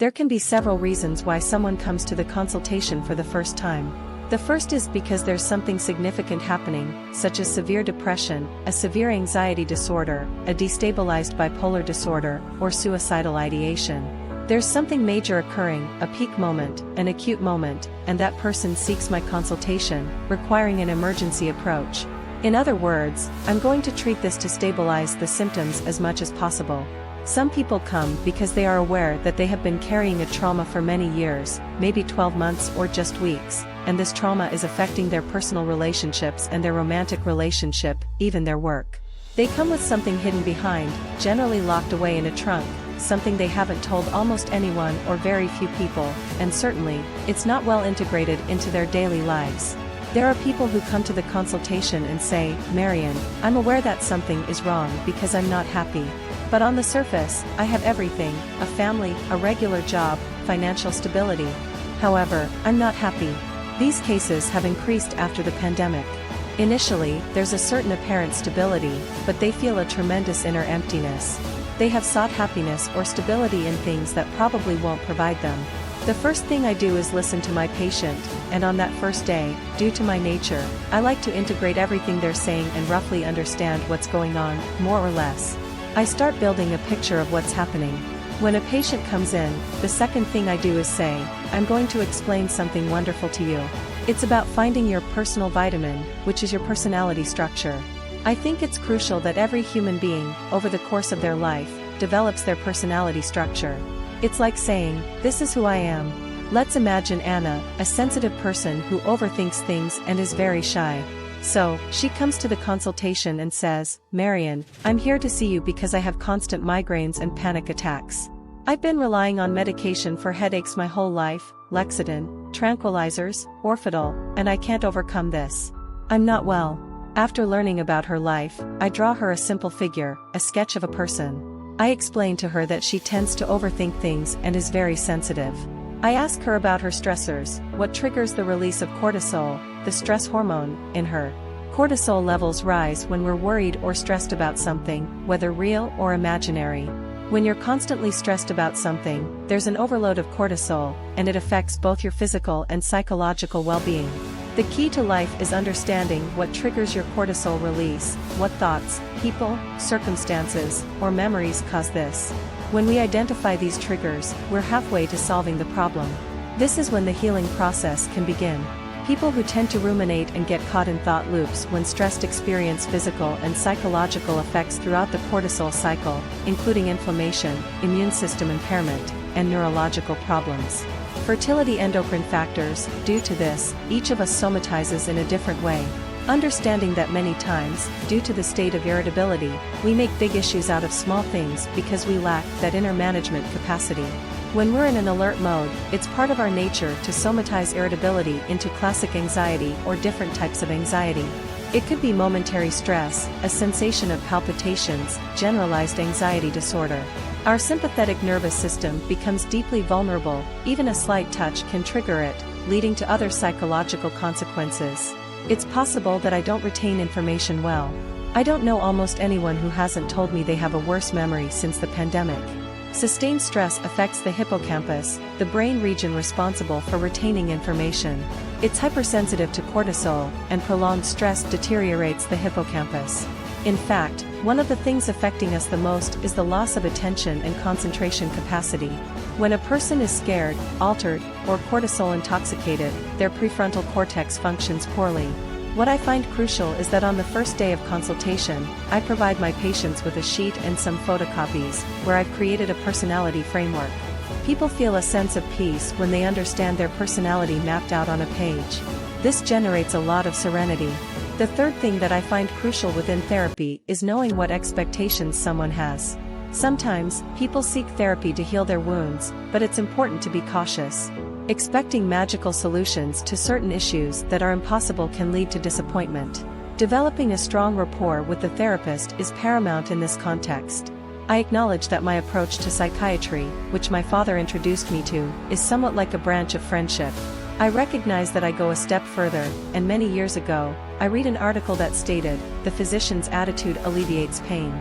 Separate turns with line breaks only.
There can be several reasons why someone comes to the consultation for the first time. The first is because there's something significant happening, such as severe depression, a severe anxiety disorder, a destabilized bipolar disorder, or suicidal ideation. There's something major occurring, a peak moment, an acute moment, and that person seeks my consultation, requiring an emergency approach. In other words, I'm going to treat this to stabilize the symptoms as much as possible. Some people come because they are aware that they have been carrying a trauma for many years, maybe 12 months or just weeks, and this trauma is affecting their personal relationships and their romantic relationship, even their work. They come with something hidden behind, generally locked away in a trunk, something they haven't told almost anyone or very few people, and certainly, it's not well integrated into their daily lives. There are people who come to the consultation and say, "Marian, I'm aware that something is wrong because I'm not happy. But on the surface, I have everything, a family, a regular job, financial stability. However, I'm not happy." These cases have increased after the pandemic. Initially, there's a certain apparent stability, but they feel a tremendous inner emptiness. They have sought happiness or stability in things that probably won't provide them. The first thing I do is listen to my patient, and on that first day, due to my nature, I like to integrate everything they're saying and roughly understand what's going on, more or less. I start building a picture of what's happening. When a patient comes in, the second thing I do is say, "I'm going to explain something wonderful to you. It's about finding your personal vitamin, which is your personality structure." I think it's crucial that every human being, over the course of their life, develops their personality structure. It's like saying, "This is who I am." Let's imagine Anna, a sensitive person who overthinks things and is very shy. So, she comes to the consultation and says, "Marian, I'm here to see you because I have constant migraines and panic attacks. I've been relying on medication for headaches my whole life, Lexotan, tranquilizers, Orfidal, and I can't overcome this. I'm not well." After learning about her life, I draw her a simple figure, a sketch of a person. I explain to her that she tends to overthink things and is very sensitive. I ask her about her stressors, what triggers the release of cortisol, the stress hormone, in her. Cortisol levels rise when we're worried or stressed about something, whether real or imaginary. When you're constantly stressed about something, there's an overload of cortisol, and it affects both your physical and psychological well-being. The key to life is understanding what triggers your cortisol release, what thoughts, people, circumstances, or memories cause this. When we identify these triggers, we're halfway to solving the problem. This is when the healing process can begin. People who tend to ruminate and get caught in thought loops when stressed experience physical and psychological effects throughout the cortisol cycle, including inflammation, immune system impairment, and neurological problems. Fertility endocrine factors. Due to this, each of us somatizes in a different way. Understanding that many times, due to the state of irritability, we make big issues out of small things because we lack that inner management capacity. When we're in an alert mode, it's part of our nature to somatize irritability into classic anxiety or different types of anxiety. It could be momentary stress, a sensation of palpitations, generalized anxiety disorder. Our sympathetic nervous system becomes deeply vulnerable, even a slight touch can trigger it, leading to other psychological consequences. It's possible that I don't retain information well. I don't know almost anyone who hasn't told me they have a worse memory since the pandemic. Sustained stress affects the hippocampus, the brain region responsible for retaining information. It's hypersensitive to cortisol, and prolonged stress deteriorates the hippocampus. In fact, one of the things affecting us the most is the loss of attention and concentration capacity. When a person is scared, altered, or cortisol intoxicated, their prefrontal cortex functions poorly. What I find crucial is that on the first day of consultation, I provide my patients with a sheet and some photocopies, where I've created a personality framework. People feel a sense of peace when they understand their personality mapped out on a page. This generates a lot of serenity. The third thing that I find crucial within therapy is knowing what expectations someone has. Sometimes, people seek therapy to heal their wounds, but it's important to be cautious. Expecting magical solutions to certain issues that are impossible can lead to disappointment. Developing a strong rapport with the therapist is paramount in this context. I acknowledge that my approach to psychiatry, which my father introduced me to, is somewhat like a branch of friendship. I recognize that I go a step further, and many years ago, I read an article that stated, "The physician's attitude alleviates pain."